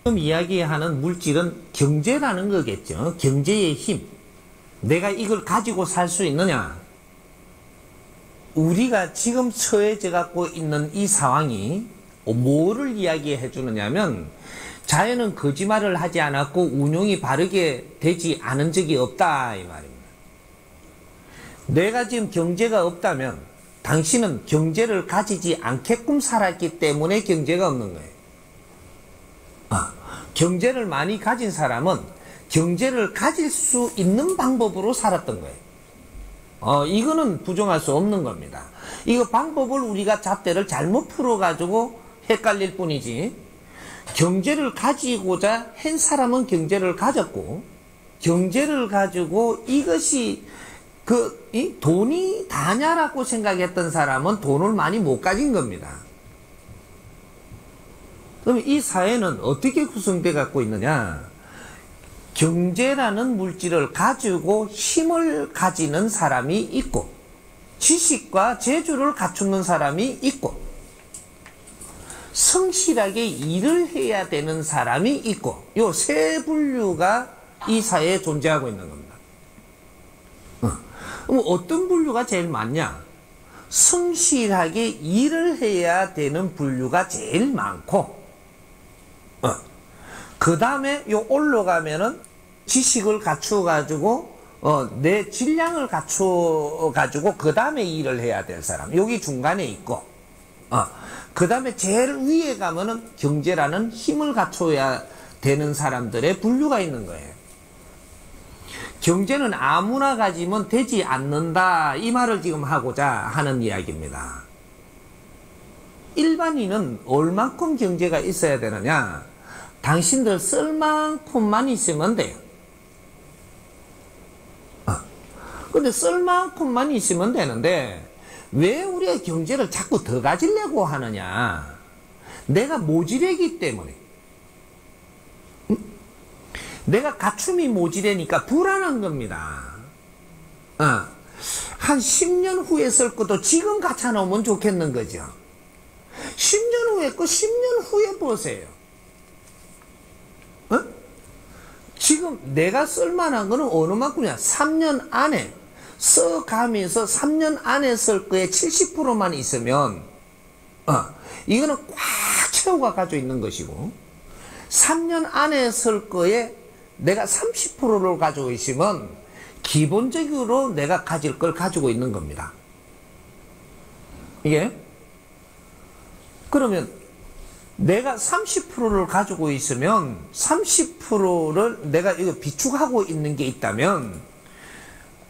지금 이야기하는 물질은 경제라는 거겠죠. 경제의 힘. 내가 이걸 가지고 살 수 있느냐. 우리가 지금 처해져 갖고 있는 이 상황이 뭐를 이야기해 주느냐면, 자연은 거짓말을 하지 않았고 운용이 바르게 되지 않은 적이 없다 이 말입니다. 내가 지금 경제가 없다면 당신은 경제를 가지지 않게끔 살았기 때문에 경제가 없는 거예요. 경제를 많이 가진 사람은 경제를 가질 수 있는 방법으로 살았던 거예요. 이거는 부정할 수 없는 겁니다. 이거 방법을 우리가 잣대를 잘못 풀어가지고 헷갈릴 뿐이지, 경제를 가지고자 한 사람은 경제를 가졌고, 경제를 가지고 이것이 이 돈이 다냐라고 생각했던 사람은 돈을 많이 못 가진 겁니다. 그럼 이 사회는 어떻게 구성되어 갖고 있느냐? 경제라는 물질을 가지고 힘을 가지는 사람이 있고, 지식과 재주를 갖추는 사람이 있고, 성실하게 일을 해야 되는 사람이 있고, 요 세 분류가 이 사회에 존재하고 있는 겁니다. 그럼 어떤 분류가 제일 많냐? 성실하게 일을 해야 되는 분류가 제일 많고, 그 다음에 요 올라가면은 지식을 갖추어가지고, 내 질량을 갖추어가지고, 그 다음에 일을 해야 될 사람. 여기 중간에 있고, 그 다음에 제일 위에 가면은 경제라는 힘을 갖춰야 되는 사람들의 분류가 있는 거예요. 경제는 아무나 가지면 되지 않는다, 이 말을 지금 하고자 하는 이야기입니다. 일반인은 얼만큼 경제가 있어야 되느냐? 당신들 쓸 만큼만 있으면 돼요. 근데 쓸 만큼만 있으면 되는데, 왜 우리가 경제를 자꾸 더 가지려고 하느냐? 내가 모지래기 때문에. 내가 갖춤이 모지래니까 불안한 겁니다. 한 10년 후에 쓸 것도 지금 갖춰 놓으면 좋겠는 거죠. 10년 후에 거 10년 후에 보세요. 지금 내가 쓸만한 거는 어느 만큼이냐? 3년 안에 써가면서 3년 안에 쓸 거에 70%만 있으면, 이거는 꽉 채워가 가지고 있는 것이고, 3년 안에 쓸 거에 내가 30%를 가지고 있으면 기본적으로 내가 가질 걸 가지고 있는 겁니다. 이게 그러면 내가 30%를 가지고 있으면 30%를 내가 이거 비축하고 있는 게 있다면,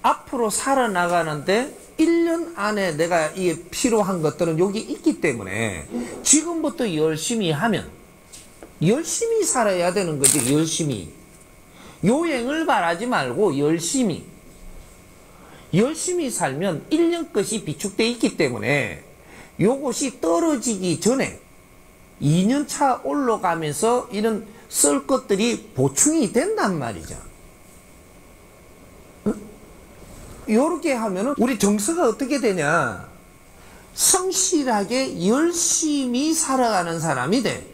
앞으로 살아나가는데 1년 안에 내가 이게 필요한 것들은 여기 있기 때문에 지금부터 열심히 하면, 열심히 살아야 되는 거지. 열심히 요행을 바라지 말고 열심히 살면 1년 것이 비축되어 있기 때문에 요것이 떨어지기 전에 2년 차 올라가면서 이런 쓸 것들이 보충이 된단 말이죠. 요렇게 하면은 우리 정서가 어떻게 되냐? 성실하게 열심히 살아가는 사람이 돼.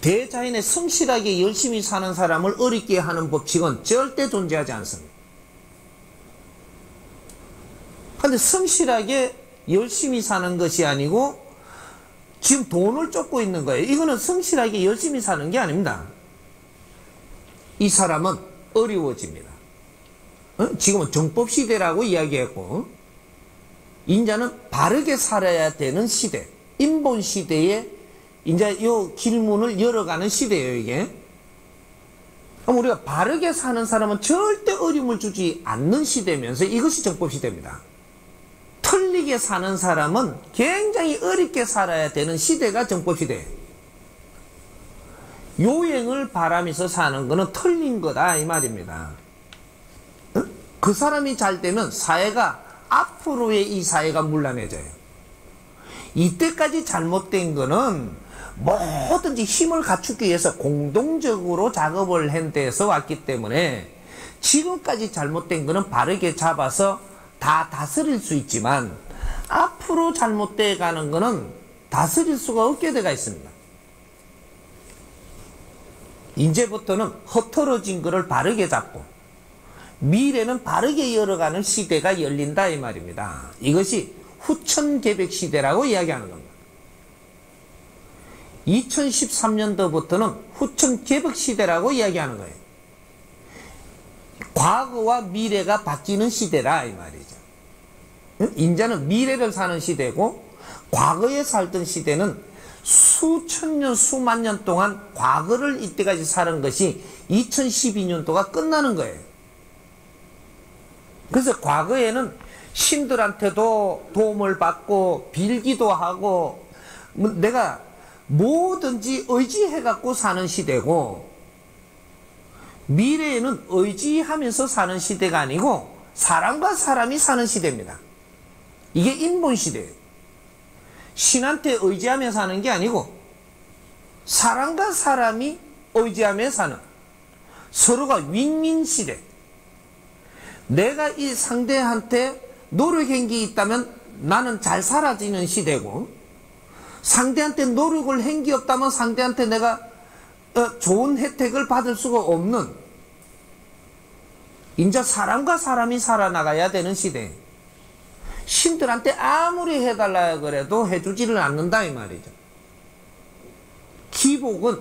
대자연에 성실하게 열심히 사는 사람을 어렵게 하는 법칙은 절대 존재하지 않습니다. 근데 성실하게 열심히 사는 것이 아니고 지금 돈을 쫓고 있는 거예요. 이거는 성실하게 열심히 사는 게 아닙니다. 이 사람은 어려워집니다. 지금은 정법시대라고 이야기했고, 인자는 바르게 살아야 되는 시대, 인본시대에 이제 요 길문을 열어가는 시대예요, 이게. 그럼 우리가 바르게 사는 사람은 절대 어려움을 주지 않는 시대면서 이것이 정법시대입니다. 틀리게 사는 사람은 굉장히 어렵게 살아야 되는 시대가 정법시대예요. 요행을 바라면서 사는 거는 틀린 거다, 이 말입니다. 그 사람이 잘 되면 사회가, 앞으로의 이 사회가 문란해져요. 이때까지 잘못된 거는 뭐든지 힘을 갖추기 위해서 공동적으로 작업을 한 데서 왔기 때문에, 지금까지 잘못된 거는 바르게 잡아서 다 다스릴 수 있지만, 앞으로 잘못돼 가는 거는 다스릴 수가 없게 돼가 있습니다. 이제부터는 흐트러진 거를 바르게 잡고 미래는 바르게 이어가는 시대가 열린다 이 말입니다. 이것이 후천개벽 시대라고 이야기하는 겁니다. 2013년도부터는 후천개벽 시대라고 이야기하는 거예요. 과거와 미래가 바뀌는 시대라 이 말이죠. 이제는 미래를 사는 시대고 과거에 살던 시대는 수천 년 수만 년 동안 과거를 이때까지 사는 것이 2012년도가 끝나는 거예요. 그래서 과거에는 신들한테도 도움을 받고 빌기도 하고 내가 뭐든지 의지해 갖고 사는 시대고, 미래에는 의지하면서 사는 시대가 아니고 사람과 사람이 사는 시대입니다. 이게 인본시대예요. 신한테 의지하며 사는 게 아니고 사람과 사람이 의지하며 사는 서로가 윈윈 시대. 내가 이 상대한테 노력한 게 있다면 나는 잘 살아지는 시대고, 상대한테 노력을 한 게 없다면 상대한테 내가 좋은 혜택을 받을 수가 없는, 이제 사람과 사람이 살아나가야 되는 시대. 신들한테 아무리 해달라 그래도 해주지를 않는다 이 말이죠. 기복은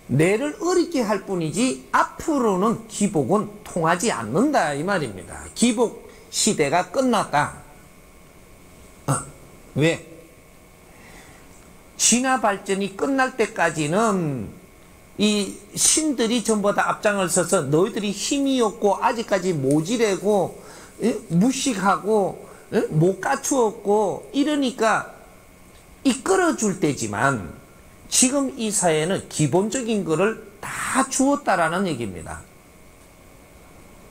내를 어렵게 할 뿐이지 앞으로는 기복은 통하지 않는다 이 말입니다. 기복 시대가 끝났다. 왜? 진화 발전이 끝날 때까지는 이 신들이 전부 다 앞장을 서서 너희들이 힘이 없고 아직까지 모지래고 무식하고 못 갖추었고 이러니까 이끌어줄 때지만, 지금 이 사회는 기본적인 거를 다 주었다라는 얘기입니다.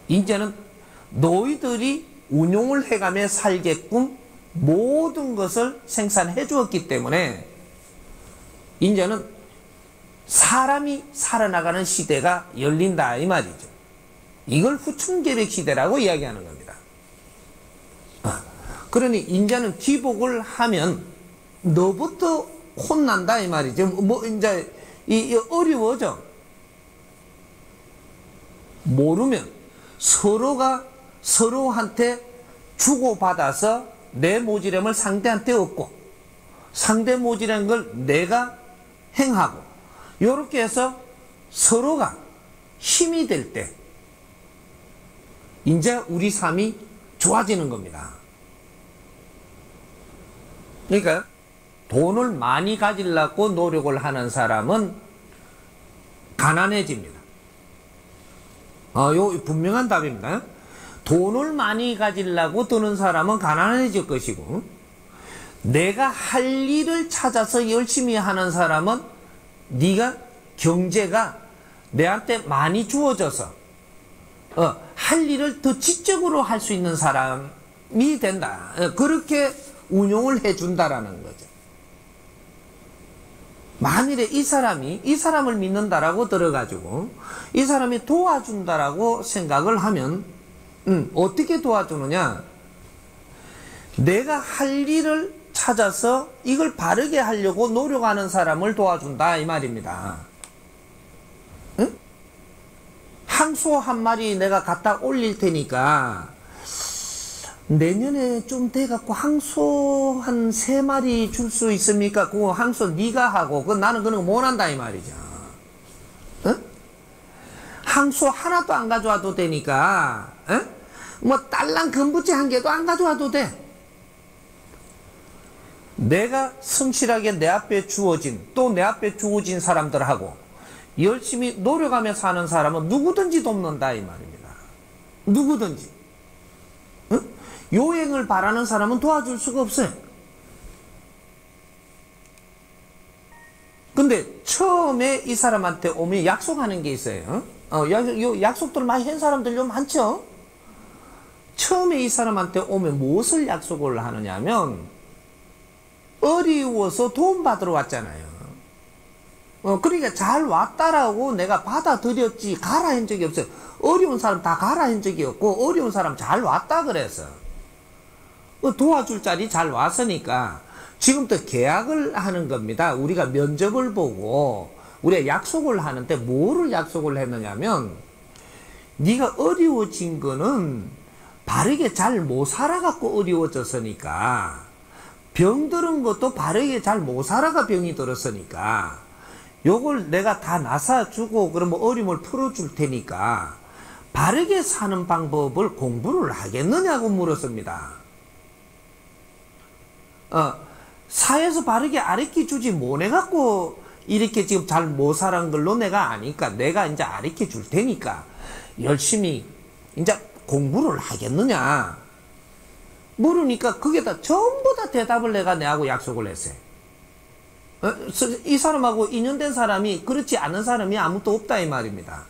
이제는 너희들이 운용을 해가며 살게끔 모든 것을 생산해 주었기 때문에 이제는 사람이 살아나가는 시대가 열린다 이 말이죠. 이걸 후천개벽 시대라고 이야기하는 겁니다. 그러니 이제는 기복을 하면 너부터 혼난다 이 말이죠. 뭐 이제 이 어려워져. 모르면 서로가 서로한테 주고받아서 내 모지람을 상대한테 얻고 상대 모지란 걸 내가 행하고, 이렇게 해서 서로가 힘이 될 때 이제 우리 삶이 좋아지는 겁니다. 그러니까 돈을 많이 가지려고 노력을 하는 사람은 가난해집니다. 요 분명한 답입니다. 돈을 많이 가지려고 드는 사람은 가난해질 것이고, 내가 할 일을 찾아서 열심히 하는 사람은 네가 경제가 내한테 많이 주어져서 할 일을 더 지적으로 할 수 있는 사람이 된다. 그렇게 운용을 해준다라는 거죠. 만일에 이 사람을 믿는다라고 들어가지고 이 사람이 도와준다라고 생각을 하면 어떻게 도와주느냐? 내가 할 일을 찾아서 이걸 바르게 하려고 노력하는 사람을 도와준다 이 말입니다. 응? 항소 한 마리 내가 갖다 올릴 테니까 내년에 좀 돼갖고 항소 한 3마리 줄 수 있습니까? 그거 항소 네가 하고 나는 그런 거 못한다 이 말이죠. 응? 항소 하나도 안 가져와도 되니까, 응? 뭐 딸랑 금부채 한 개도 안 가져와도 돼. 내가 성실하게 내 앞에 주어진, 또 내 앞에 주어진 사람들하고 열심히 노력하며 사는 사람은 누구든지 돕는다 이 말입니다. 누구든지. 응? 요행을 바라는 사람은 도와줄 수가 없어요. 근데 처음에 이 사람한테 오면 약속하는 게 있어요. 요 약속들 많이 한 사람들 좀 많죠? 처음에 이 사람한테 오면 무엇을 약속을 하느냐면, 어려워서 도움 받으러 왔잖아요. 그러니까 잘 왔다라고 내가 받아들였지 가라 한 적이 없어요. 어려운 사람 다 가라 한 적이 없고, 어려운 사람 잘 왔다 그래서 도와줄 자리 잘 왔으니까 지금부터 계약을 하는 겁니다. 우리가 면접을 보고 우리가 약속을 하는데 뭐를 약속을 했느냐면 네가 어려워진 거는 바르게 잘 못 살아갖고 어려워졌으니까, 병들은 것도 바르게 잘 못 살아가 병이 들었으니까 요걸 내가 다 나사주고 그러면 어려움을 풀어줄 테니까 바르게 사는 방법을 공부를 하겠느냐고 물었습니다. 사회에서 바르게 가르쳐주지 뭐해갖고 이렇게 지금 잘 못 살은 걸로 내가 아니까 내가 이제 가르쳐줄 테니까 열심히 이제 공부를 하겠느냐 물으니까 그게 다 전부 다 대답을 내하고 약속을 했어요. 이 사람하고 인연된 사람이 그렇지 않은 사람이 아무도 없다 이 말입니다.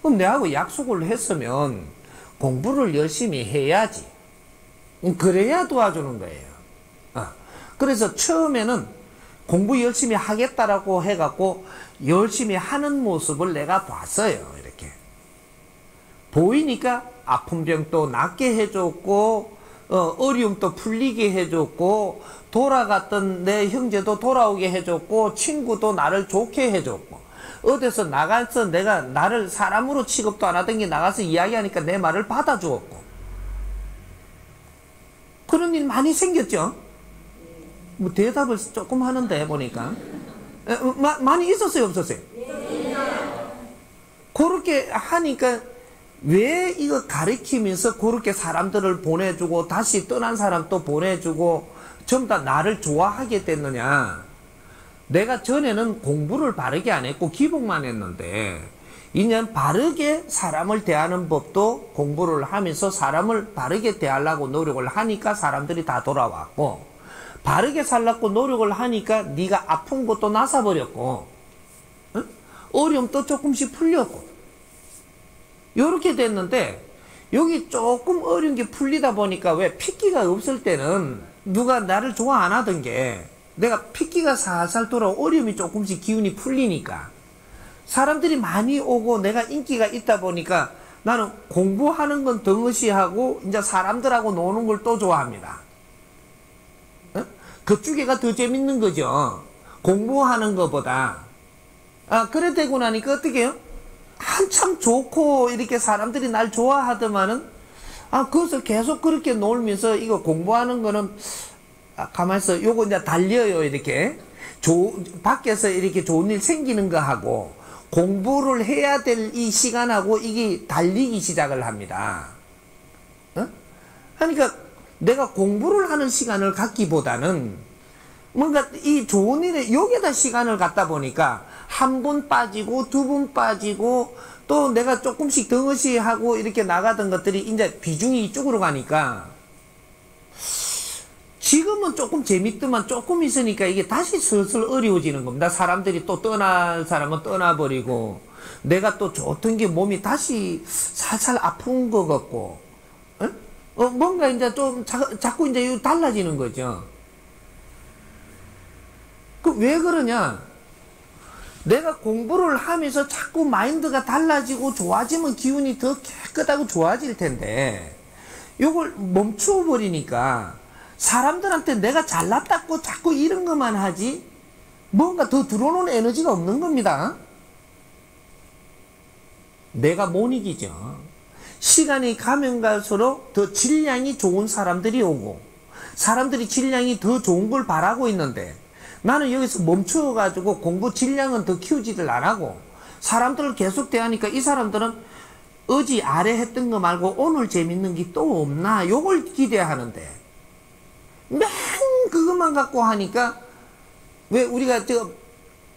그럼 내하고 약속을 했으면 공부를 열심히 해야지. 그래야 도와주는 거예요. 그래서 처음에는 공부 열심히 하겠다라고 해갖고 열심히 하는 모습을 내가 봤어요. 이렇게 보이니까 아픈 병도 낫게 해줬고 어려움도 풀리게 해줬고 돌아갔던 내 형제도 돌아오게 해줬고 친구도 나를 좋게 해줬고 어디서 나가서 내가 나를 사람으로 취급도 안 하던 게 나가서 이야기하니까 내 말을 받아주었고 그런 일 많이 생겼죠. 뭐 대답을 조금 하는데 보니까 많이 있었어요 없었어요? 그렇게 하니까 왜 이거 가르치면서 그렇게 사람들을 보내주고 다시 떠난 사람 또 보내주고 전부 다 나를 좋아하게 됐느냐. 내가 전에는 공부를 바르게 안 했고 기복만 했는데 이제는 바르게 사람을 대하는 법도 공부를 하면서 사람을 바르게 대하려고 노력을 하니까 사람들이 다 돌아왔고 바르게 살려고 노력을 하니까 네가 아픈 것도 나서버렸고 어려움도 조금씩 풀렸고 이렇게 됐는데 여기 조금 어려운 게 풀리다 보니까 왜 핏기가 없을 때는 누가 나를 좋아 안 하던 게 내가 핏기가 살살 돌아오고 어려움이 조금씩 기운이 풀리니까 사람들이 많이 오고 내가 인기가 있다 보니까 나는 공부하는 건 덩어시하고 이제 사람들하고 노는 걸 또 좋아합니다. 그쪽에가 더 재밌는 거죠. 공부하는 것보다. 그래 되고 나니까 어떻게 해요? 한참 좋고 이렇게 사람들이 날 좋아하더만은 그것을 계속 그렇게 놀면서 이거 공부하는 거는 가만있어 요거 이제 달려요. 이렇게 밖에서 이렇게 좋은 일 생기는 거 하고 공부를 해야 될 이 시간하고 이게 달리기 시작을 합니다. 그러니까 내가 공부를 하는 시간을 갖기보다는 뭔가 이 좋은 일에 여기다 시간을 갖다 보니까 한 번 빠지고 두 번 빠지고 또 내가 조금씩 덩어시하고 이렇게 나가던 것들이 이제 비중이 이쪽으로 가니까 지금은 조금 재밌더만 조금 있으니까 이게 다시 슬슬 어려워지는 겁니다. 사람들이 또 떠날 사람은 떠나버리고 내가 또 좋던 게 몸이 다시 살살 아픈 것 같고 뭔가 이제 좀 자꾸 이제 달라지는 거죠. 왜 그러냐? 내가 공부를 하면서 자꾸 마인드가 달라지고 좋아지면 기운이 더 깨끗하고 좋아질 텐데 이걸 멈추어 버리니까 사람들한테 내가 잘났다고 자꾸 이런 것만 하지 뭔가 더 들어오는 에너지가 없는 겁니다. 내가 못 이기죠. 시간이 가면 갈수록 더 질량이 좋은 사람들이 오고 사람들이 질량이 더 좋은 걸 바라고 있는데 나는 여기서 멈추어가지고 공부 질량은 더 키우지를 안 하고 사람들을 계속 대하니까 이 사람들은 어제 아래 했던 거 말고 오늘 재밌는 게 또 없나 요걸 기대하는데 맨 그것만 갖고 하니까 왜 우리가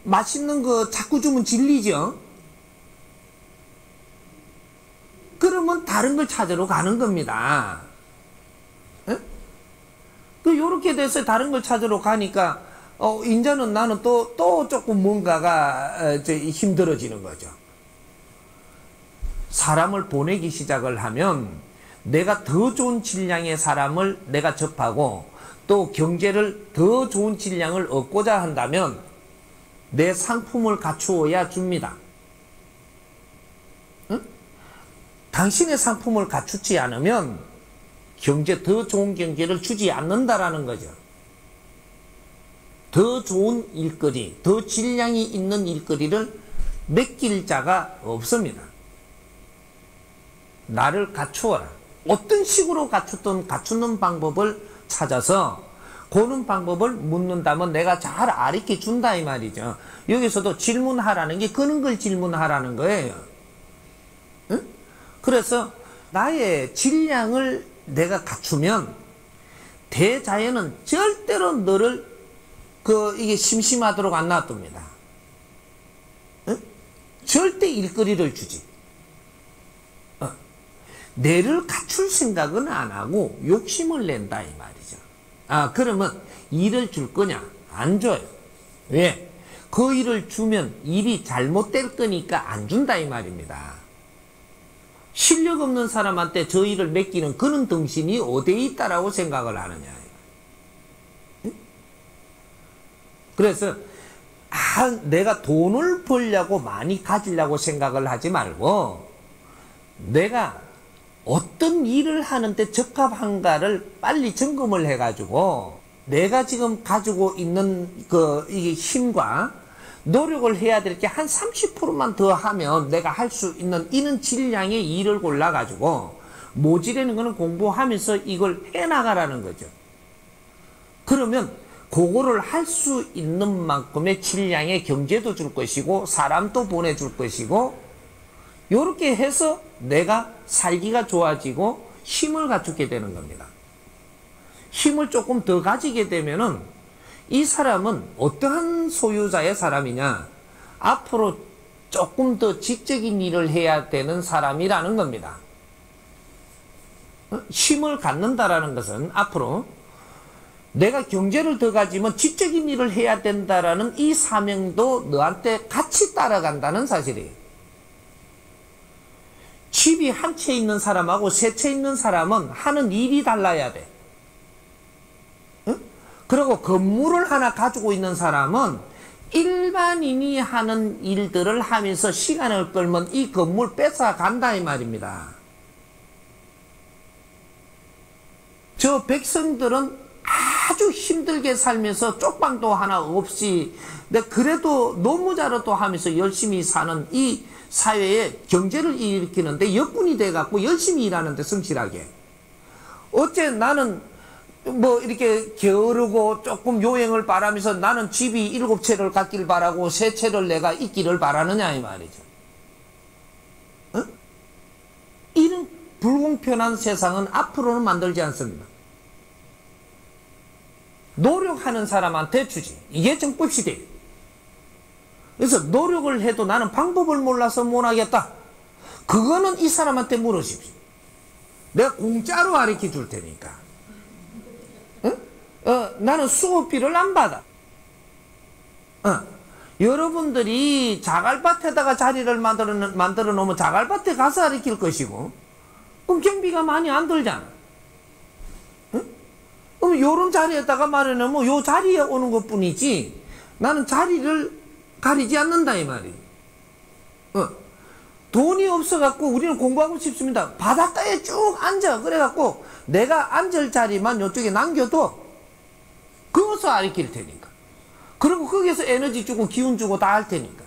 맛있는 거 자꾸 주면 질리죠? 그러면 다른 걸 찾으러 가는 겁니다. 요렇게 돼서 다른 걸 찾으러 가니까 이제는 나는 또 조금 뭔가가 힘들어지는 거죠. 사람을 보내기 시작을 하면 내가 더 좋은 질량의 사람을 내가 접하고 또 경제를 더 좋은 질량을 얻고자 한다면 내 상품을 갖추어야 줍니다. 응? 당신의 상품을 갖추지 않으면 더 좋은 경제를 주지 않는다라는 거죠. 더 좋은 일거리, 더 질량이 있는 일거리를 맡길 자가 없습니다. 나를 갖추어라. 어떤 식으로 갖추는 방법을 찾아서 고는 방법을 묻는다면 내가 잘 가르쳐 준다 이 말이죠. 여기서도 질문하라는 게 그런 걸 질문하라는 거예요. 응? 그래서 나의 질량을 내가 갖추면 대자연은 절대로 너를 이게 심심하도록 안 놔둡니다. 응? 절대 일거리를 주지. 내를 갖출 생각은 안 하고 욕심을 낸다 이 말이죠. 그러면 일을 줄 거냐? 안 줘요. 왜? 그 일을 주면 일이 잘못될 거니까 안 준다 이 말입니다. 실력 없는 사람한테 저 일을 맡기는 그런 덩신이 어디에 있다라고 생각을 하느냐. 그래서 내가 돈을 벌려고 많이 가지려고 생각을 하지 말고 내가 어떤 일을 하는데 적합한가를 빨리 점검을 해가지고 내가 지금 가지고 있는 이게 힘과 노력을 해야 될 게 한 30%만 더 하면 내가 할 수 있는 이런 질량의 일을 골라가지고 모질라는 거는 공부하면서 이걸 해나가라는 거죠. 그러면 그거를 할 수 있는 만큼의 질량의 경제도 줄 것이고 사람도 보내줄 것이고 요렇게 해서 내가 살기가 좋아지고 힘을 갖추게 되는 겁니다. 힘을 조금 더 가지게 되면은 이 사람은 어떠한 소유자의 사람이냐? 앞으로 조금 더 지적인 일을 해야 되는 사람이라는 겁니다. 힘을 갖는다라는 것은 앞으로 내가 경제를 더 가지면 지적인 일을 해야 된다라는 이 사명도 너한테 같이 따라간다는 사실이에요. 집이 한 채 있는 사람하고 세 채 있는 사람은 하는 일이 달라야 돼. 응? 그리고 건물을 하나 가지고 있는 사람은 일반인이 하는 일들을 하면서 시간을 끌면 이 건물 뺏어간다 이 말입니다. 저 백성들은 아주 힘들게 살면서 쪽방도 하나 없이 그래도 노무자로도 하면서 열심히 사는 이 사회에 경제를 일으키는데 역군이 돼갖고 열심히 일하는데 성실하게. 어째 나는 뭐 이렇게 게으르고 조금 요행을 바라면서 나는 집이 7채를 갖길 바라고 3채를 내가 있기를 바라느냐 이 말이죠. 어? 이런 불공평한 세상은 앞으로는 만들지 않습니다. 노력하는 사람한테 주지. 이게 정법시대예요. 그래서 노력을 해도 나는 방법을 몰라서 못하겠다. 그거는 이 사람한테 물으십시오. 내가 공짜로 가르쳐 줄 테니까. 나는 수업비를 안 받아. 여러분들이 자갈밭에다가 자리를 만들어 놓으면 자갈밭에 가서 가르칠 것이고, 그럼 경비가 많이 안 들잖아. 그럼 요런 자리에다가 마련하면 요 자리에 오는 것 뿐이지, 나는 자리를 가리지 않는다 이 말이에요. 돈이 없어갖고 우리는 공부하고 싶습니다. 바닷가에 쭉 앉아. 그래갖고 내가 앉을 자리만 요쪽에 남겨둬. 그것을 가르칠 테니까. 그리고 거기서 에너지 주고 기운 주고 다 할 테니까.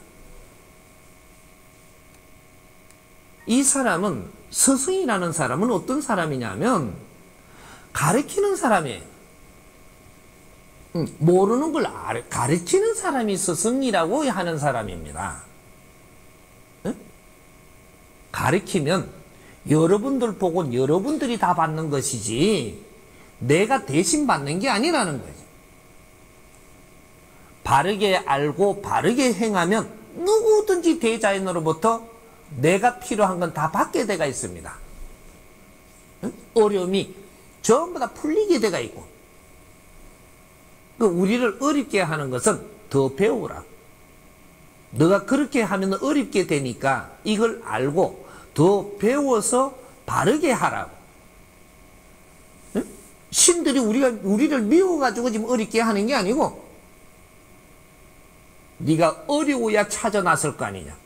이 사람은, 스승이라는 사람은 어떤 사람이냐면 가르치는 사람이에요. 모르는 걸 가르치는 사람이 스승이라고 하는 사람입니다. 가르치면 여러분들 보고 여러분들이 다 받는 것이지 내가 대신 받는 게 아니라는 거죠. 바르게 알고 바르게 행하면 누구든지 대자연으로부터 내가 필요한 건 다 받게 돼가 있습니다. 어려움이 전부 다 풀리게 돼가 있고, 우리를 어렵게 하는 것은 더 배우라고. 너가 그렇게 하면 어렵게 되니까 이걸 알고 더 배워서 바르게 하라고. 신들이 우리를 미워가지고 지금 어렵게 하는 게 아니고, 네가 어려워야 찾아 나설 거 아니냐.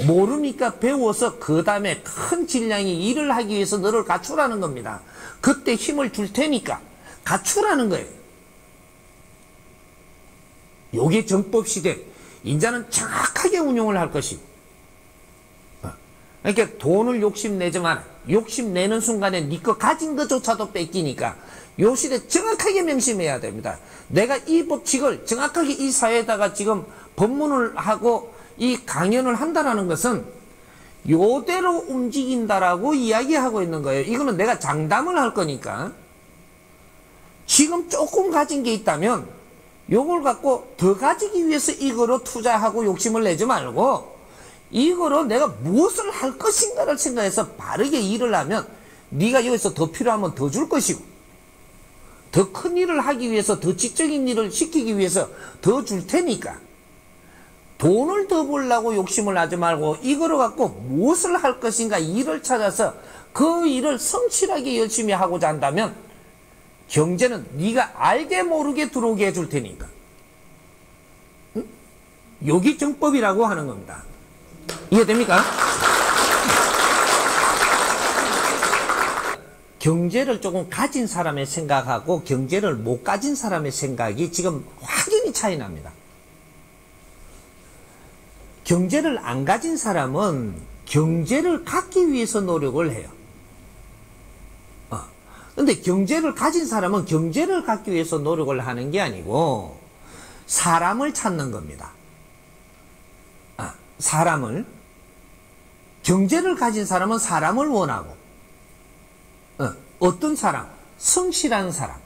모르니까 배워서 그 다음에 큰 질량의 일을 하기 위해서 너를 갖추라는 겁니다. 그때 힘을 줄 테니까 갖추라는 거예요. 요게 정법 시대. 인자는 정확하게 운용을 할 것이고. 그러니까 돈을 욕심내지 마라. 욕심내는 순간에 네 거 가진 것조차도 뺏기니까 요 시대 정확하게 명심해야 됩니다. 내가 이 법칙을 정확하게 이 사회에다가 지금 법문을 하고 이 강연을 한다라는 것은 요대로 움직인다라고 이야기하고 있는 거예요. 이거는 내가 장담을 할 거니까. 지금 조금 가진 게 있다면 요걸 갖고 더 가지기 위해서 이거로 투자하고 욕심을 내지 말고 이거로 내가 무엇을 할 것인가를 생각해서 바르게 일을 하면 네가 여기서 더 필요하면 더 줄 것이고 더 큰 일을 하기 위해서 더 지적인 일을 시키기 위해서 더 줄 테니까 돈을 더 벌려고 욕심을 하지 말고 이거로 갖고 무엇을 할 것인가 일을 찾아서 그 일을 성실하게 열심히 하고자 한다면 경제는 네가 알게 모르게 들어오게 해줄 테니까. 응? 여기 정법이라고 하는 겁니다. 이해됩니까? 경제를 조금 가진 사람의 생각하고 경제를 못 가진 사람의 생각이 지금 확연히 차이 납니다. 경제를 안 가진 사람은 경제를 갖기 위해서 노력을 해요. 근데 경제를 가진 사람은 경제를 갖기 위해서 노력을 하는 게 아니고 사람을 찾는 겁니다. 사람을. 경제를 가진 사람은 사람을 원하고 어떤 사람? 성실한 사람.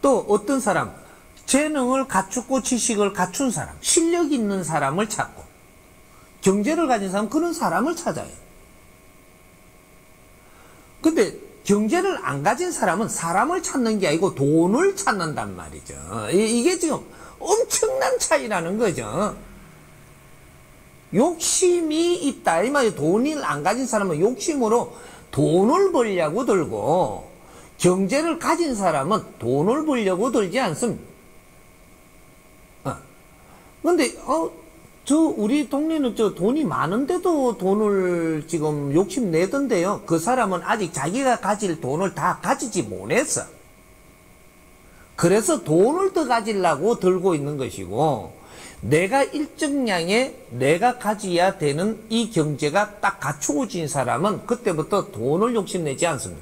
또 어떤 사람? 재능을 갖추고 지식을 갖춘 사람, 실력 있는 사람을 찾고 경제를 가진 사람은 그런 사람을 찾아요. 근데 경제를 안 가진 사람은 사람을 찾는 게 아니고 돈을 찾는단 말이죠. 이게 지금 엄청난 차이라는 거죠. 욕심이 있다 이 말이에요. 돈을 안 가진 사람은 욕심으로 돈을 벌려고 들고 경제를 가진 사람은 돈을 벌려고 들지 않습니다. 근데 우리 동네는 돈이 많은데도 돈을 지금 욕심내던데요. 그 사람은 아직 자기가 가질 돈을 다 가지지 못했어. 그래서 돈을 더 가지려고 들고 있는 것이고 내가 일정량의 내가 가져야 되는 이 경제가 딱 갖추어진 사람은 그때부터 돈을 욕심내지 않습니다.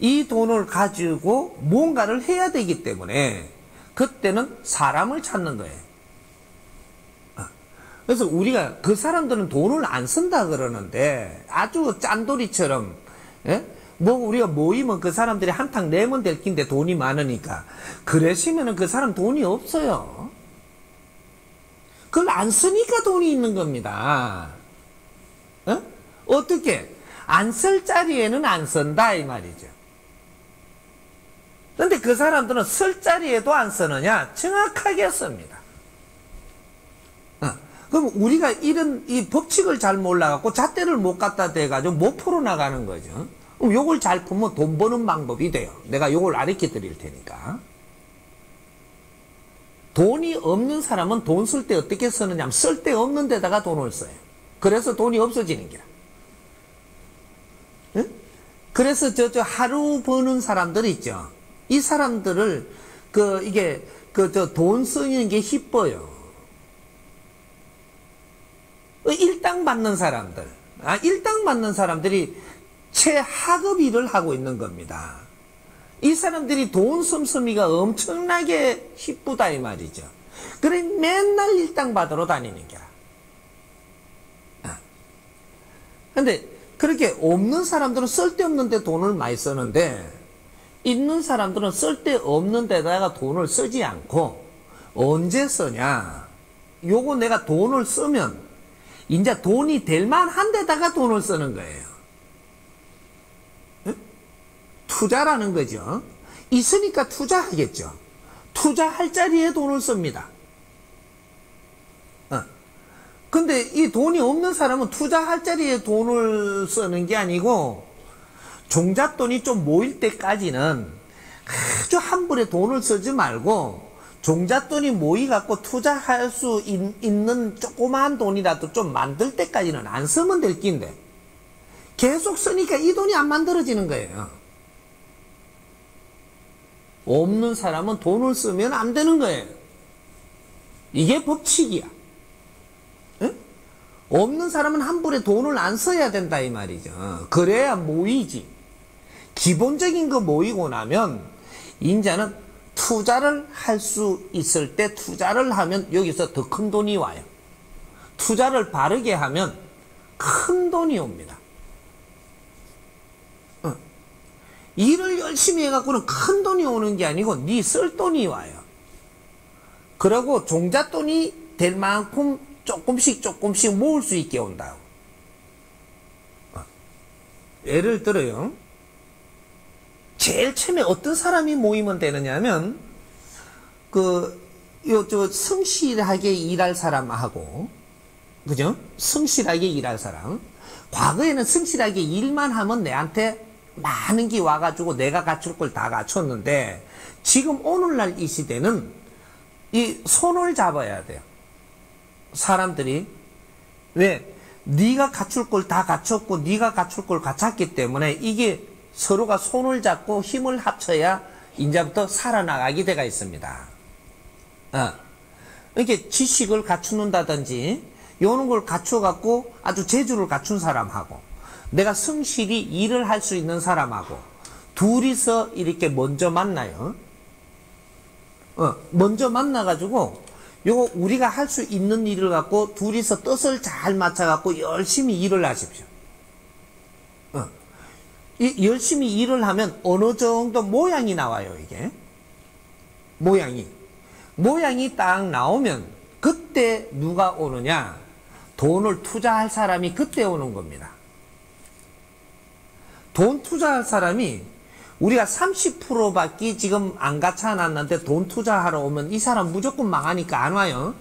이 돈을 가지고 뭔가를 해야 되기 때문에 그때는 사람을 찾는 거예요. 그래서 우리가 그 사람들은 돈을 안 쓴다 그러는데 아주 짠돌이처럼 뭐 우리가 모이면 그 사람들이 한탕 내면 될 낀데 돈이 많으니까 그러시면은 그 사람 돈이 없어요. 그걸 안 쓰니까 돈이 있는 겁니다. 어떻게? 안 쓸 자리에는 안 쓴다 이 말이죠. 근데 그 사람들은 쓸 자리에도 안 쓰느냐? 정확하게 씁니다. 그럼 우리가 이런 이 법칙을 잘 몰라갖고 잣대를 못 갖다 대가지고 못 풀어나가는 거죠. 그럼 요걸 잘 풀면 돈 버는 방법이 돼요. 내가 요걸 가르쳐 드릴 테니까. 돈이 없는 사람은 돈 쓸 때 어떻게 쓰느냐 하면 쓸 데 없는 데다가 돈을 써요. 그래서 돈이 없어지는 거야. 응? 그래서 저 하루 버는 사람들 있죠. 이 사람들을 돈 쓰는 게 기뻐요. 일당 받는 사람들, 일당 받는 사람들이 최하급 일을 하고 있는 겁니다. 이 사람들이 돈 씀씀이가 엄청나게 기쁘다 이 말이죠. 그래 맨날 일당 받으러 다니는 거야. 근데 그렇게 없는 사람들은 쓸데없는 데 돈을 많이 쓰는데 있는 사람들은 쓸데없는 데다가 돈을 쓰지 않고 언제 쓰냐? 요거 내가 돈을 쓰면 이제 돈이 될 만한 데다가 돈을 쓰는 거예요. 응? 투자라는 거죠. 있으니까 투자하겠죠. 투자할 자리에 돈을 씁니다. 근데 이 돈이 없는 사람은 투자할 자리에 돈을 쓰는 게 아니고 종잣돈이 좀 모일 때까지는 아주 한 번에 돈을 쓰지 말고 종잣돈이 모이갖고 투자할 수 있는 조그마한 돈이라도 좀 만들 때까지는 안 쓰면 될 낀데 계속 쓰니까 이 돈이 안 만들어지는 거예요. 없는 사람은 돈을 쓰면 안 되는 거예요. 이게 법칙이야. 응? 없는 사람은 함부로 돈을 안 써야 된다 이 말이죠. 그래야 모이지. 기본적인 거 모이고 나면 인자는 투자를 할 수 있을 때 투자를 하면 여기서 더 큰 돈이 와요. 투자를 바르게 하면 큰 돈이 옵니다. 일을 열심히 해갖고는 큰 돈이 오는 게 아니고 네 쓸 돈이 와요. 그러고 종잣돈이 될 만큼 조금씩 모을 수 있게 온다고. 예를 들어요. 제일 처음에 어떤 사람이 모이면 되느냐 하면 성실하게 일할 사람하고, 그죠? 성실하게 일할 사람. 과거에는 성실하게 일만 하면 내한테 많은 게 와가지고 내가 갖출 걸 다 갖췄는데, 지금 오늘날 이 시대는 이 손을 잡아야 돼요. 사람들이. 왜? 네가 갖출 걸 다 갖췄고 네가 갖출 걸 갖췄기 때문에 이게 서로가 손을 잡고 힘을 합쳐야 이제부터 살아나가게 돼가 있습니다. 이렇게 지식을 갖추는다든지 요런 걸 갖춰갖고 아주 재주를 갖춘 사람하고 내가 성실히 일을 할 수 있는 사람하고 둘이서 이렇게 먼저 만나요. 먼저 만나가지고 요거 우리가 할 수 있는 일을 갖고 둘이서 뜻을 잘 맞춰갖고 열심히 일을 하십시오. 열심히 일을 하면 어느 정도 모양이 나와요, 이게. 모양이 딱 나오면 그때 누가 오느냐? 돈을 투자할 사람이 그때 오는 겁니다. 돈 투자할 사람이 우리가 30%밖에 지금 안 갖춰놨는데 돈 투자하러 오면 이 사람 무조건 망하니까 안 와요.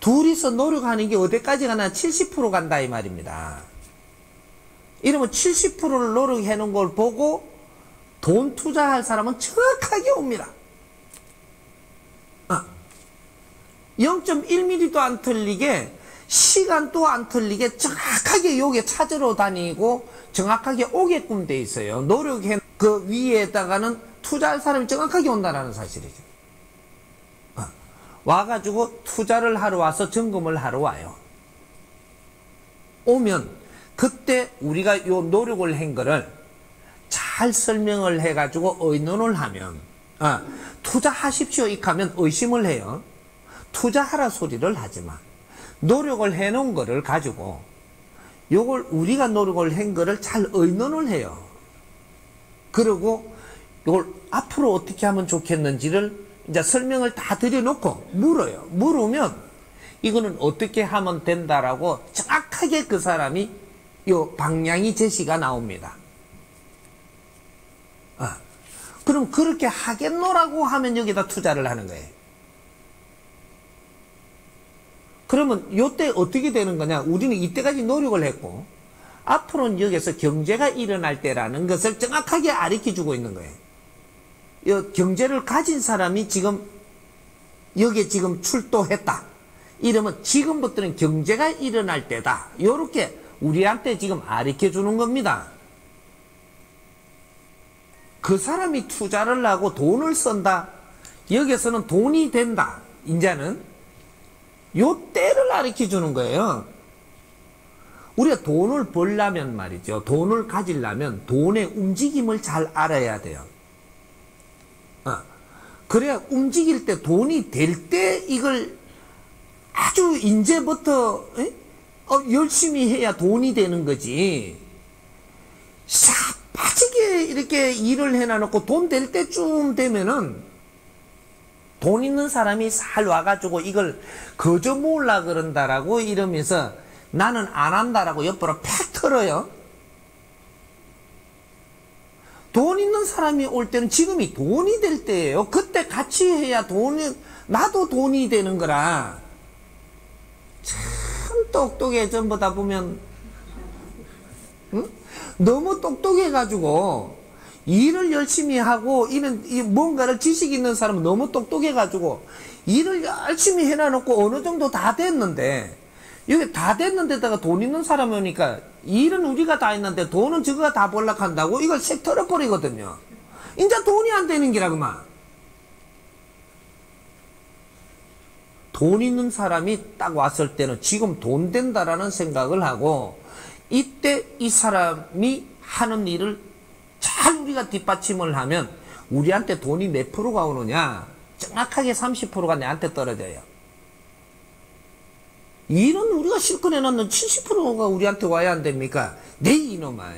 둘이서 노력하는 게 어디까지 가나 70% 간다 이 말입니다. 이러면 70%를 노력해 놓은 걸 보고 돈 투자할 사람은 정확하게 옵니다. 0.1mm도 안 틀리게 시간도 안 틀리게 정확하게 여기에 찾으러 다니고 정확하게 오게끔 돼 있어요. 노력해 그 위에다가는 투자할 사람이 정확하게 온다는 사실이죠. 와가지고 투자를 하러 와서 점검을 하러 와요. 오면 그때 우리가 요 노력을 한 거를 잘 설명을 해가지고 의논을 하면 투자하십시오 이하면 의심을 해요. 투자하라 소리를 하지만 노력을 해놓은 거를 가지고 요걸 우리가 노력을 한 거를 잘 의논을 해요. 그리고 요걸 앞으로 어떻게 하면 좋겠는지를 이제 설명을 다 드려놓고 물어요. 물으면 이거는 어떻게 하면 된다라고 정확하게 그 사람이 요 방향이 제시가 나옵니다. 그럼 그렇게 하겠노라고 하면 여기다 투자를 하는 거예요. 그러면 요때 어떻게 되는 거냐? 우리는 이때까지 노력을 했고 앞으로는 여기서 경제가 일어날 때라는 것을 정확하게 가르쳐주고 있는 거예요. 이 경제를 가진 사람이 지금 여기에 지금 출도했다. 이러면 지금부터는 경제가 일어날 때다. 요렇게 우리한테 지금 가르쳐주는 겁니다. 그 사람이 투자를 하고 돈을 쓴다. 여기서는 돈이 된다. 이제는 요 때를 가르쳐 주는 거예요. 우리가 돈을 벌려면 말이죠. 돈을 가지려면 돈의 움직임을 잘 알아야 돼요. 그래야 움직일 때 돈이 될 때 이걸 아주 이제부터 열심히 해야 돈이 되는 거지. 싹 빠지게 이렇게 일을 해놔놓고 돈 될 때쯤 되면은 돈 있는 사람이 살 와가지고 이걸 거저 모으려 그런다라고 이러면서 나는 안 한다라고 옆으로 팩 털어요. 돈 있는 사람이 올 때는 지금이 돈이 될 때예요. 그때 같이 해야 나도 돈이 되는 거라. 참 똑똑해. 전부 다 보면 너무 똑똑해가지고 일을 열심히 하고 뭔가를 지식 있는 사람은 너무 똑똑해가지고 일을 열심히 해놔놓고 어느 정도 다 됐는데 여기 다 됐는데다가 돈 있는 사람이 오니까 일은 우리가 다 했는데 돈은 저거가 다 볼락한다고 이걸 색 털어버리거든요. 이제 돈이 안 되는 기라구만. 돈 있는 사람이 딱 왔을 때는 지금 돈 된다라는 생각을 하고, 이때 이 사람이 하는 일을 잘 우리가 뒷받침을 하면 우리한테 돈이 몇 프로가 오느냐? 정확하게 30%가 내한테 떨어져요. 일은 우리가 실컷 해놨는 70%가 우리한테 와야 안 됩니까? 내 이놈아.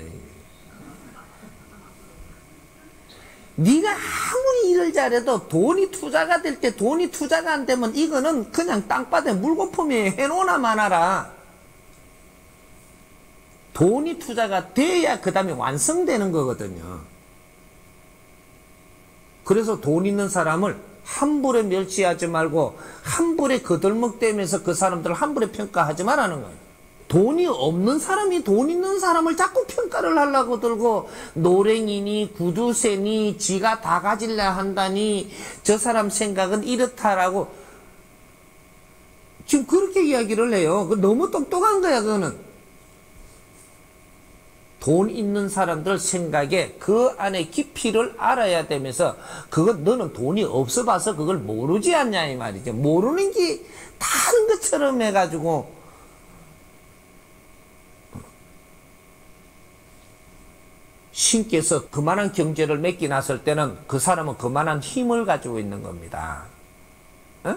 네가 아무리 일을 잘해도 돈이 투자가 될 때 돈이 투자가 안 되면 이거는 그냥 땅바닥에 물거품에 해놓으나 마나라. 돈이 투자가 돼야 그 다음에 완성되는 거거든요. 그래서 돈 있는 사람을 함부로 멸시하지 말고 함부로 거들먹대면서 그 사람들을 함부로 평가하지 말라는 거예요. 돈이 없는 사람이 돈 있는 사람을 자꾸 평가를 하려고 들고, 노랭이니 구두쇠니 지가 다 가질라 한다니 저 사람 생각은 이렇다라고 지금 그렇게 이야기를 해요. 너무 똑똑한 거야. 그거는 돈 있는 사람들 생각에 그 안에 깊이를 알아야 되면서, 그건 너는 돈이 없어 봐서 그걸 모르지 않냐 이 말이죠. 모르는 게 다른 것처럼 해가지고 신께서 그만한 경제를 맺기 났을 때는 그 사람은 그만한 힘을 가지고 있는 겁니다. 어?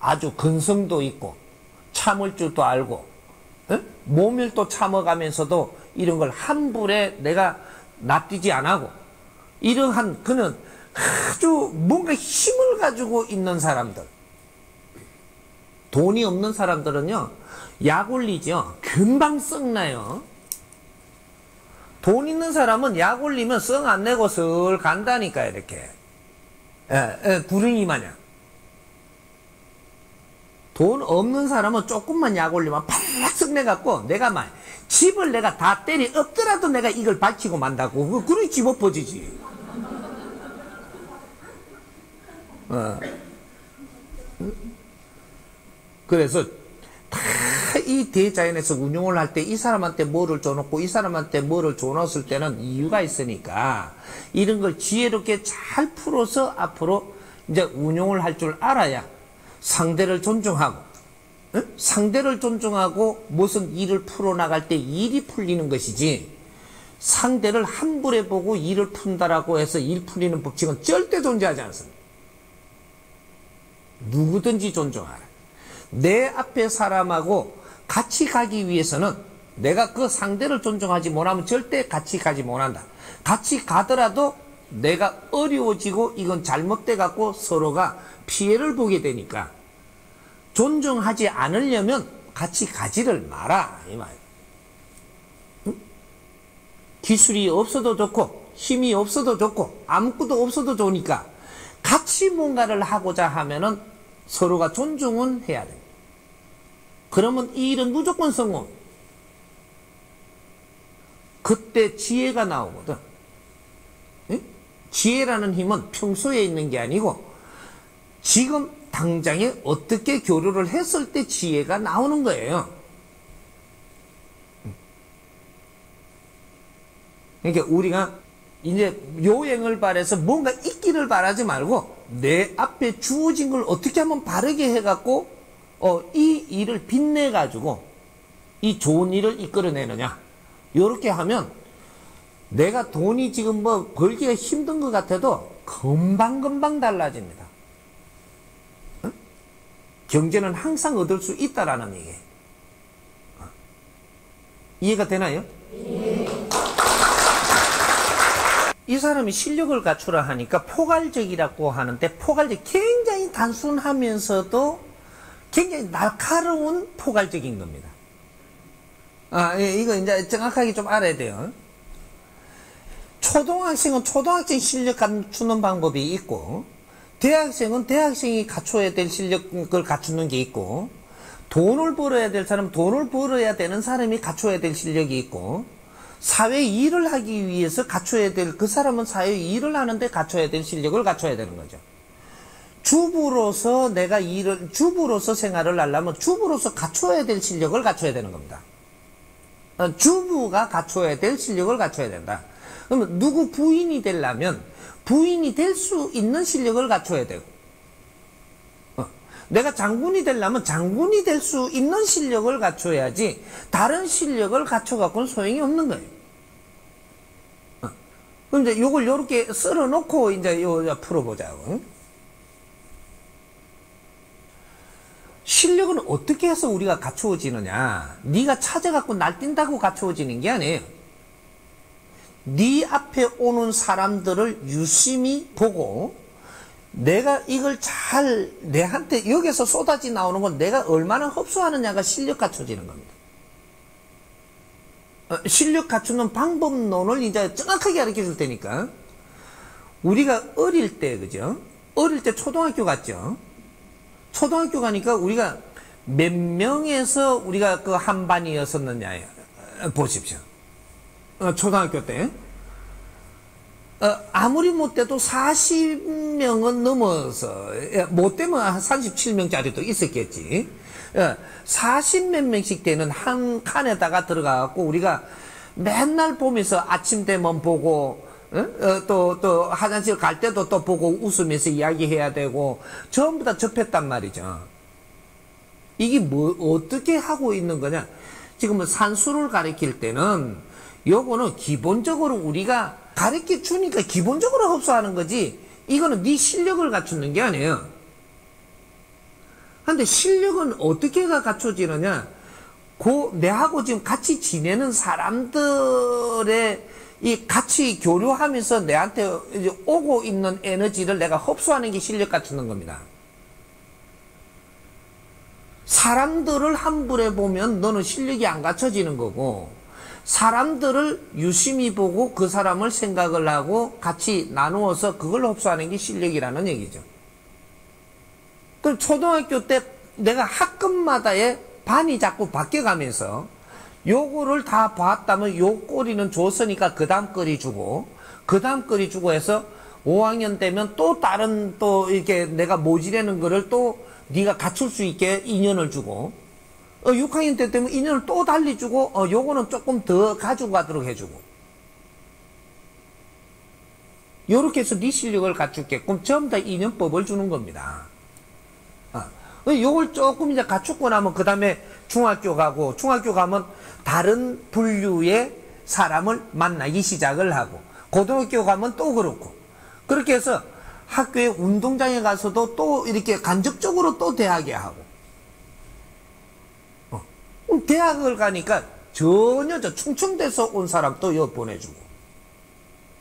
아주 근성도 있고 참을 줄도 알고, 어? 모멸도 참아가면서도 이런 걸 함부로 내가 납득이 안 하고, 이러한 그는 아주 뭔가 힘을 가지고 있는 사람들. 돈이 없는 사람들은요, 약 올리죠. 금방 썩나요. 돈 있는 사람은 약 올리면 썩 안 내고 슬 간다니까, 이렇게. 구릉이 마냥. 돈 없는 사람은 조금만 약 올리면 팔락 썩 내갖고, 내가 말, 집을 내가 다 때리 엎더라도 내가 이걸 밝히고 만다고. 그래, 집 엎어지지. 그래서 다 이 대자연에서 운용을 할 때 이 사람한테 뭐를 줘놓고 이 사람한테 뭐를 줘놓았을 때는 이유가 있으니까, 이런 걸 지혜롭게 잘 풀어서 앞으로 이제 운용을 할 줄 알아야 상대를 존중하고, 응? 상대를 존중하고 무슨 일을 풀어나갈 때 일이 풀리는 것이지, 상대를 함부로 보고 일을 푼다라고 해서 일 풀리는 법칙은 절대 존재하지 않습니다. 누구든지 존중하라. 내 앞에 사람하고 같이 가기 위해서는 내가 그 상대를 존중하지 못하면 절대 같이 가지 못한다. 같이 가더라도 내가 어려워지고 이건 잘못돼 갖고 서로가 피해를 보게 되니까, 존중하지 않으려면 같이 가지를 마라 이 말. 응? 기술이 없어도 좋고 힘이 없어도 좋고 아무것도 없어도 좋으니까 같이 뭔가를 하고자 하면은 서로가 존중은 해야 돼. 그러면 이 일은 무조건 성공. 그때 지혜가 나오거든. 응? 지혜라는 힘은 평소에 있는 게 아니고 지금 당장에 어떻게 교류를 했을 때 지혜가 나오는 거예요. 그러니까 우리가 이제 요행을 바라서 뭔가 있기를 바라지 말고 내 앞에 주어진 걸 어떻게 하면 바르게 해갖고 이 일을 빛내가지고 이 좋은 일을 이끌어내느냐, 요렇게 하면 내가 돈이 지금 뭐 벌기가 힘든 것 같아도 금방금방 달라집니다. 응? 경제는 항상 얻을 수 있다라는 얘기예요. 이해가 되나요? 네. 이 사람이 실력을 갖추라 하니까 포괄적이라고 하는데, 포괄적, 굉장히 단순하면서도 굉장히 날카로운 포괄적인 겁니다. 이거 이제 정확하게 좀 알아야 돼요. 초등학생은 초등학생 실력 갖추는 방법이 있고, 대학생은 대학생이 갖춰야 될 실력을 갖추는 게 있고, 돈을 벌어야 될 사람은 돈을 벌어야 되는 사람이 갖춰야 될 실력이 있고, 사회 일을 하기 위해서 갖춰야 될, 그 사람은 사회 일을 하는데 갖춰야 될 실력을 갖춰야 되는 거죠. 주부로서 내가 주부로서 생활을 하려면 주부로서 갖춰야 될 실력을 갖춰야 되는 겁니다. 주부가 갖춰야 될 실력을 갖춰야 된다. 그러면 누구 부인이 되려면 부인이 될 수 있는 실력을 갖춰야 되고, 내가 장군이 되려면 장군이 될 수 있는 실력을 갖춰야지 다른 실력을 갖춰갖고는 소용이 없는 거예요. 그럼 이제 요걸 요렇게 썰어 놓고 이제 요 풀어보자고. 실력은 어떻게 해서 우리가 갖추어지느냐? 네가 찾아갖고 날뛴다고 갖추어지는 게 아니에요. 네 앞에 오는 사람들을 유심히 보고 내가 이걸 잘 내한테 여기서 쏟아지 나오는 건 내가 얼마나 흡수하느냐가 실력 갖춰지는 겁니다. 실력 갖추는 방법론을 이제 정확하게 가르쳐 줄 테니까. 우리가 어릴 때, 그죠? 어릴 때 초등학교 갔죠? 초등학교 가니까 우리가 몇 명에서 우리가 그 한 반이었었느냐, 보십시오. 초등학교 때. 아무리 못돼도 40명은 넘어서, 못되면 한 37명짜리도 있었겠지. 40몇 명씩 되는 한 칸에다가 들어가갖고 우리가 맨날 보면서 아침 되면 보고, 또 화장실 갈 때도 또 보고 웃으면서 이야기해야 되고, 전부 다 접했단 말이죠. 이게 어떻게 하고 있는 거냐? 지금은 산수를 가르칠 때는 요거는 기본적으로 우리가 가르쳐 주니까 기본적으로 흡수하는 거지, 이거는 네 실력을 갖추는 게 아니에요. 근데 실력은 어떻게 갖춰지느냐? 내하고 지금 같이 지내는 사람들의 이 같이 교류하면서 내한테 이제 오고 있는 에너지를 내가 흡수하는 게 실력 갖추는 겁니다. 사람들을 함부로 보면 너는 실력이 안 갖춰지는 거고, 사람들을 유심히 보고 그 사람을 생각을 하고 같이 나누어서 그걸 흡수하는 게 실력이라는 얘기죠. 그럼 초등학교 때 내가 학급마다의 반이 자꾸 바뀌어가면서 요거를 다 봤다면 요 꼬리는 줬으니까 그 다음 꼬리 주고, 그 다음 꼬리 주고 해서 5학년 되면 또 다른 또 이렇게 내가 모지라는 거를 또 네가 갖출 수 있게 인연을 주고, 6학년 때 되면 인연을 또 달리 주고, 요거는 조금 더 가지고 가도록 해주고. 요렇게 해서 네 실력을 갖추게끔 전부 다 인연법을 주는 겁니다. 요걸 조금 이제 갖추고 나면 그 다음에 중학교 가고, 중학교 가면 다른 분류의 사람을 만나기 시작을 하고, 고등학교 가면 또 그렇고, 그렇게 해서 학교에 운동장에 가서도 또 이렇게 간접적으로 또 대하게 하고, 대학을 가니까 전혀 저 충청도에서 온 사람도 여 보내주고,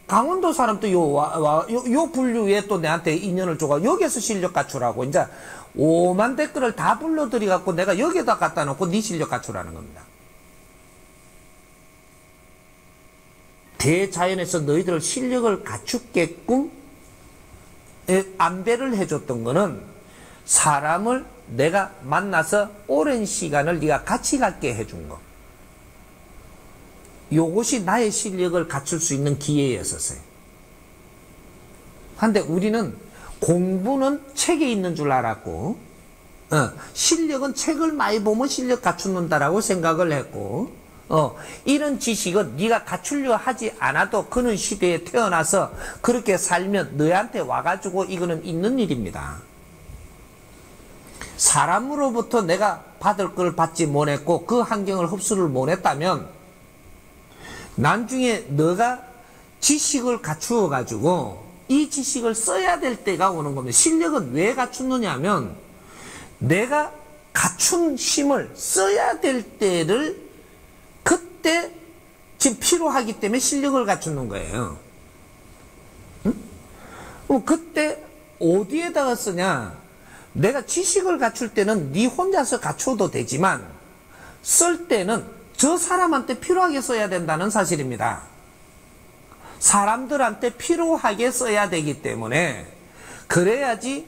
강원도 사람도 요 분류에 또 내한테 인연을 줘가 여기에서 실력 갖추라고 이제 5만 댓글을 다 불러들이 갖고 내가 여기에다 갖다 놓고 네 실력 갖추라는 겁니다. 대자연에서 너희들 실력을 갖추게끔 안배를 해줬던 거는 사람을 내가 만나서 오랜 시간을 네가 같이 갖게 해준 거. 요것이 나의 실력을 갖출 수 있는 기회였었어요. 한데 우리는 공부는 책에 있는 줄 알았고, 실력은 책을 많이 보면 실력 갖춘다라고 생각을 했고, 이런 지식은 네가 갖추려 하지 않아도 그는 시대에 태어나서 그렇게 살면 너한테 와가지고 이거는 있는 일입니다. 사람으로부터 내가 받을 걸 받지 못했고 그 환경을 흡수를 못했다면 나중에 너가 지식을 갖추어 가지고 이 지식을 써야 될 때가 오는 겁니다. 실력은 왜 갖추느냐 하면 내가 갖춘 힘을 써야 될 때를 그때 지금 필요하기 때문에 실력을 갖추는 거예요. 그때 어디에다가 쓰냐? 내가 지식을 갖출 때는 네 혼자서 갖춰도 되지만 쓸 때는 저 사람한테 필요하게 써야 된다는 사실입니다. 사람들한테 필요하게 써야 되기 때문에 그래야지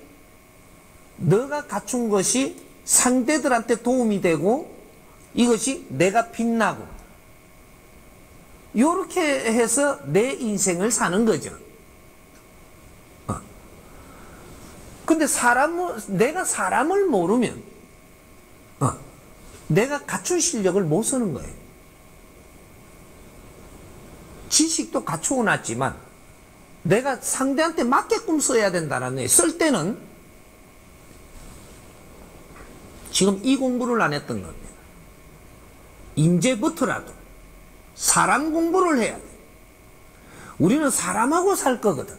너가 갖춘 것이 상대들한테 도움이 되고 이것이 내가 빛나고 이렇게 해서 내 인생을 사는 거죠. 근데 내가 사람을 모르면 내가 갖춘 실력을 못 쓰는 거예요. 지식도 갖추어 놨지만 내가 상대한테 맞게끔 써야 된다는 거예요. 쓸 때는 지금 이 공부를 안 했던 겁니다. 이제부터라도 사람 공부를 해야 돼. 우리는 사람하고 살 거거든.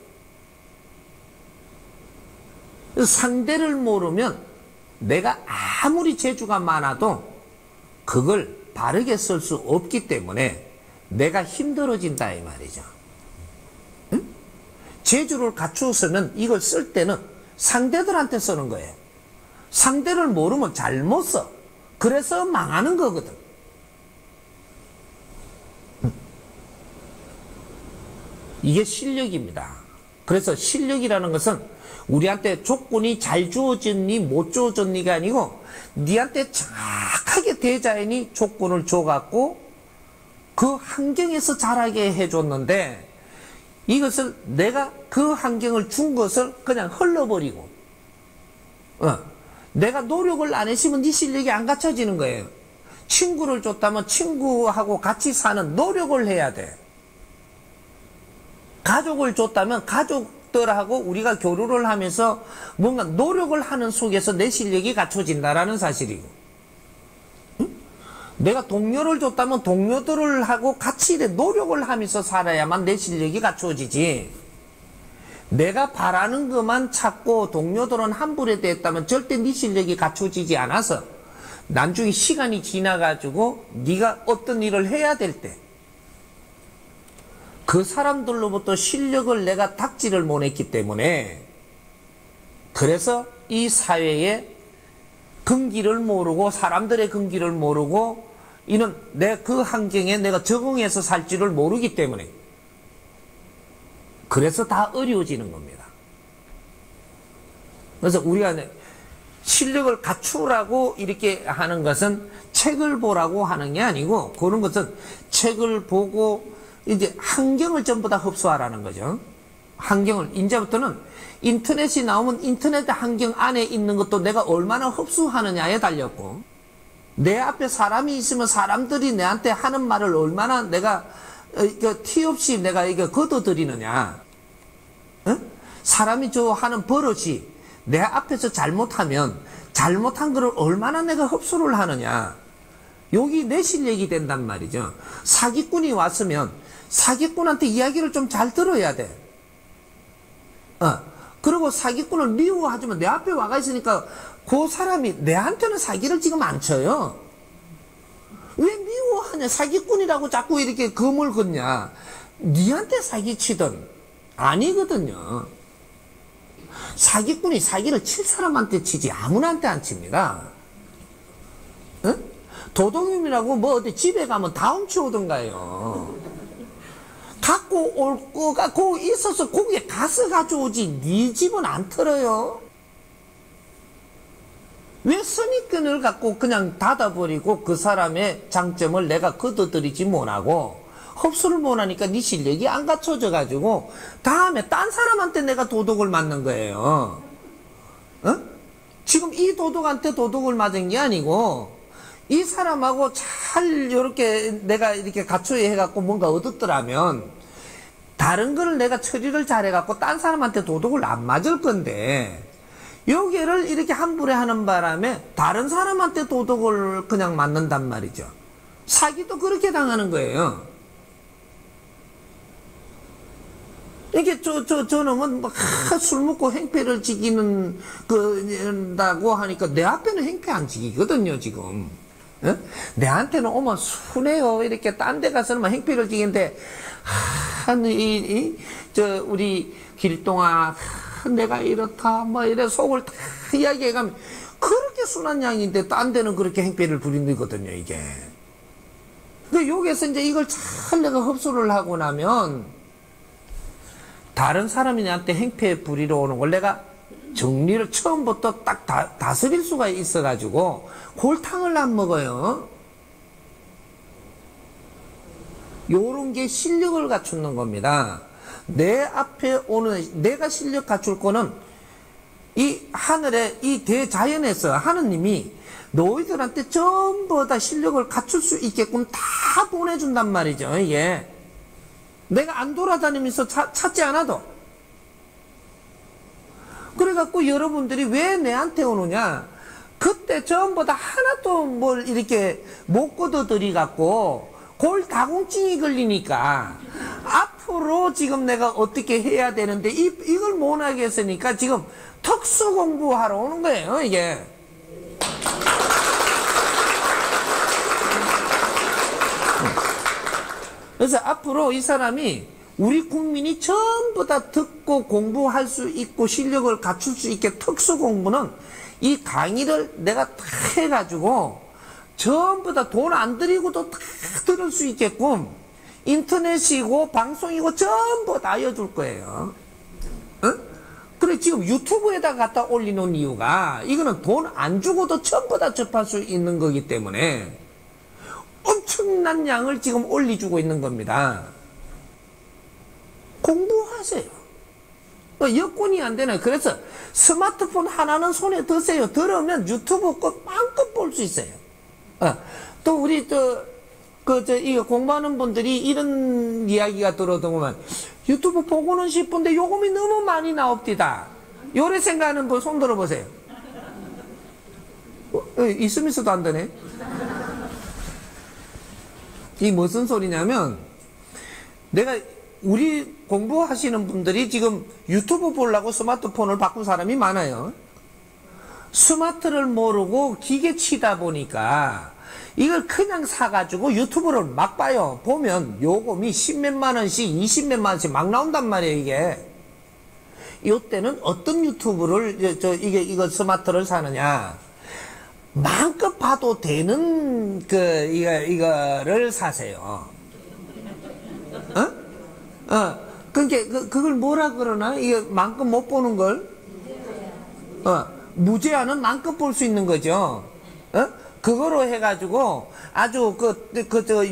상대를 모르면 내가 아무리 재주가 많아도 그걸 바르게 쓸 수 없기 때문에 내가 힘들어진다 이 말이죠. 응? 재주를 갖추어서는 이걸 쓸 때는 상대들한테 쓰는 거예요. 상대를 모르면 잘못 써. 그래서 망하는 거거든. 이게 실력입니다. 그래서 실력이라는 것은 우리한테 조건이 잘 주어졌니 못 주어졌니가 아니고 니한테 정확하게 대자연이 조건을 줘갖고 그 환경에서 자라게 해줬는데 이것을 내가 그 환경을 준 것을 그냥 흘러버리고 내가 노력을 안 했으면 네 실력이 안 갖춰지는 거예요. 친구를 줬다면 친구하고 같이 사는 노력을 해야 돼. 가족을 줬다면 가족들하고 우리가 교류를 하면서 뭔가 노력을 하는 속에서 내 실력이 갖춰진다라는 사실이고, 응? 내가 동료를 줬다면 동료들을 하고 같이 노력을 하면서 살아야만 내 실력이 갖춰지지. 내가 바라는 것만 찾고 동료들은 함부로 됐다면 절대 네 실력이 갖춰지지 않아서 나중에 시간이 지나가지고 네가 어떤 일을 해야 될 때 그 사람들로부터 실력을 내가 닥지를 못했기 때문에 그래서 이 사회의 근기를 모르고 사람들의 근기를 모르고 이는 내 그 환경에 내가 적응해서 살 줄을 모르기 때문에 그래서 다 어려워지는 겁니다. 그래서 우리가 실력을 갖추라고 이렇게 하는 것은 책을 보라고 하는 게 아니고 그런 것은 책을 보고 이제 환경을 전부 다 흡수하라는 거죠. 환경을 이제부터는 인터넷이 나오면 인터넷 환경 안에 있는 것도 내가 얼마나 흡수하느냐에 달렸고 내 앞에 사람이 있으면 사람들이 내한테 하는 말을 얼마나 내가 티 없이 내가 이거 걷어들이느냐. 응? 사람이 저 하는 버릇이 내 앞에서 잘못하면 잘못한 거를 얼마나 내가 흡수를 하느냐. 여기 내 실력이 된단 말이죠. 사기꾼이 왔으면 사기꾼한테 이야기를 좀 잘 들어야 돼. 그리고 사기꾼을 미워하지만 내 앞에 와가 있으니까 그 사람이 내한테는 사기를 지금 안 쳐요. 왜 미워하냐? 사기꾼이라고 자꾸 이렇게 금을 걷냐? 니한테 사기치든 아니거든요. 사기꾼이 사기를 칠 사람한테 치지 아무나한테 안 칩니다. 응? 도둑님이라고 뭐 어디 집에 가면 다 훔쳐오던가요. 갖고 올 거가 거기 있어서 거기에 가서 가져오지 네 집은 안 털어요. 왜 선입견을 갖고 그냥 닫아버리고 그 사람의 장점을 내가 걷어들이지 못하고 흡수를 못하니까 네 실력이 안 갖춰져 가지고 다음에 딴 사람한테 내가 도둑을 맞는 거예요. 지금 이 도둑한테 도둑을 맞은 게 아니고 이 사람하고 잘 이렇게 내가 이렇게 갖춰야 해갖고 뭔가 얻었더라면 다른 거를 내가 처리를 잘해갖고 딴 사람한테 도둑을 안 맞을 건데 여기를 이렇게 함부로 하는 바람에 다른 사람한테 도둑을 그냥 맞는단 말이죠. 사기도 그렇게 당하는 거예요. 이게 저놈은 술 먹고 행패를 지기는 다고 하니까 내 앞에는 행패 안 지기거든요 지금. 내한테는 오면 순해요. 이렇게 딴 데 가서는 행패를 지기는데 우리 길동아 내가 이렇다 뭐 이래 속을 다 이야기해가면 그렇게 순한 양인데 딴 데는 그렇게 행패를 부리거든요 이게. 근데 여기에서 이제 이걸 잘 내가 흡수를 하고 나면 다른 사람이 나한테 행패 부리러 오는 걸 내가 정리를 처음부터 딱 다스릴 수가 있어가지고 골탕을 안 먹어요. 요런 게 실력을 갖추는 겁니다. 내 앞에 오는 내가 실력 갖출 거는 이 하늘에 이 대자연에서 하느님이 너희들한테 전부 다 실력을 갖출 수 있게끔 다 보내준단 말이죠. 이게 내가 안 돌아다니면서 찾지 않아도 그래갖고 여러분들이 왜 내한테 오느냐? 그때 전부 다 하나도 뭘 이렇게 못 걷어들이갖고 골다공증이 걸리니까 앞으로 지금 내가 어떻게 해야 되는데 이걸 못 하겠으니까 지금 특수 공부하러 오는 거예요, 이게. 그래서 앞으로 이 사람이 우리 국민이 전부 다 듣고 공부할 수 있고 실력을 갖출 수 있게 특수 공부는 이 강의를 내가 다 해가지고 전부 다 돈 안 들이고도 다 들을 수 있게끔 인터넷이고 방송이고 전부 다 알려줄 거예요. 응? 그래 지금 유튜브에다 갖다 올리는 이유가 이거는 돈 안 주고도 전부 다 접할 수 있는 거기 때문에 엄청난 양을 지금 올려주고 있는 겁니다. 공부하세요. 여건이 안 되나요? 그래서 스마트폰 하나는 손에 드세요. 들으면 유튜브 거 마음껏 볼 수 있어요. 또 우리 이거 공부하는 분들이 이런 이야기가 들어오면 유튜브 보고는 싶은데 요금이 너무 많이 나옵니다. 요래 생각하는 분 손 들어보세요. 있으면서도 안 되네. 이 무슨 소리냐면 내가 우리 공부하시는 분들이 지금 유튜브 보려고 스마트폰을 바꾼 사람이 많아요. 스마트를 모르고 기계 치다 보니까 이걸 그냥 사가지고 유튜브를 막 봐요. 보면 요금이 10몇만 원씩 20몇만 원씩 막 나온단 말이에요, 이게. 요때는 어떤 유튜브를 이거 스마트를 사느냐, 마음껏 봐도 되는 이거를 사세요. 그걸 뭐라 그러나? 이게 마음껏 못 보는 걸? 무제한은 마음껏 볼 수 있는 거죠. 그거로 해가지고 아주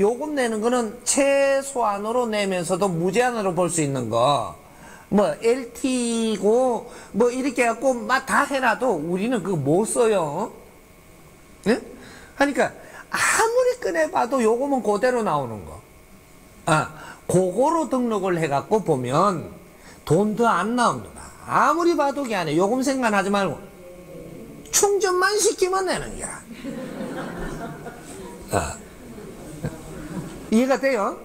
요금 내는 거는 최소한으로 내면서도 무제한으로 볼 수 있는 거. 뭐 LT고 뭐 이렇게 해갖고 막 다 해놔도 우리는 그거 못 써요. 예? 하니까 아무리 꺼내봐도 요금은 그대로 나오는 거. 그거로 등록을 해갖고 보면 돈도 안 나옵니다. 아무리 봐도 그게 안 해. 요금 생각하지 말고 충전만 시키면 되는 거야. 이해가 돼요?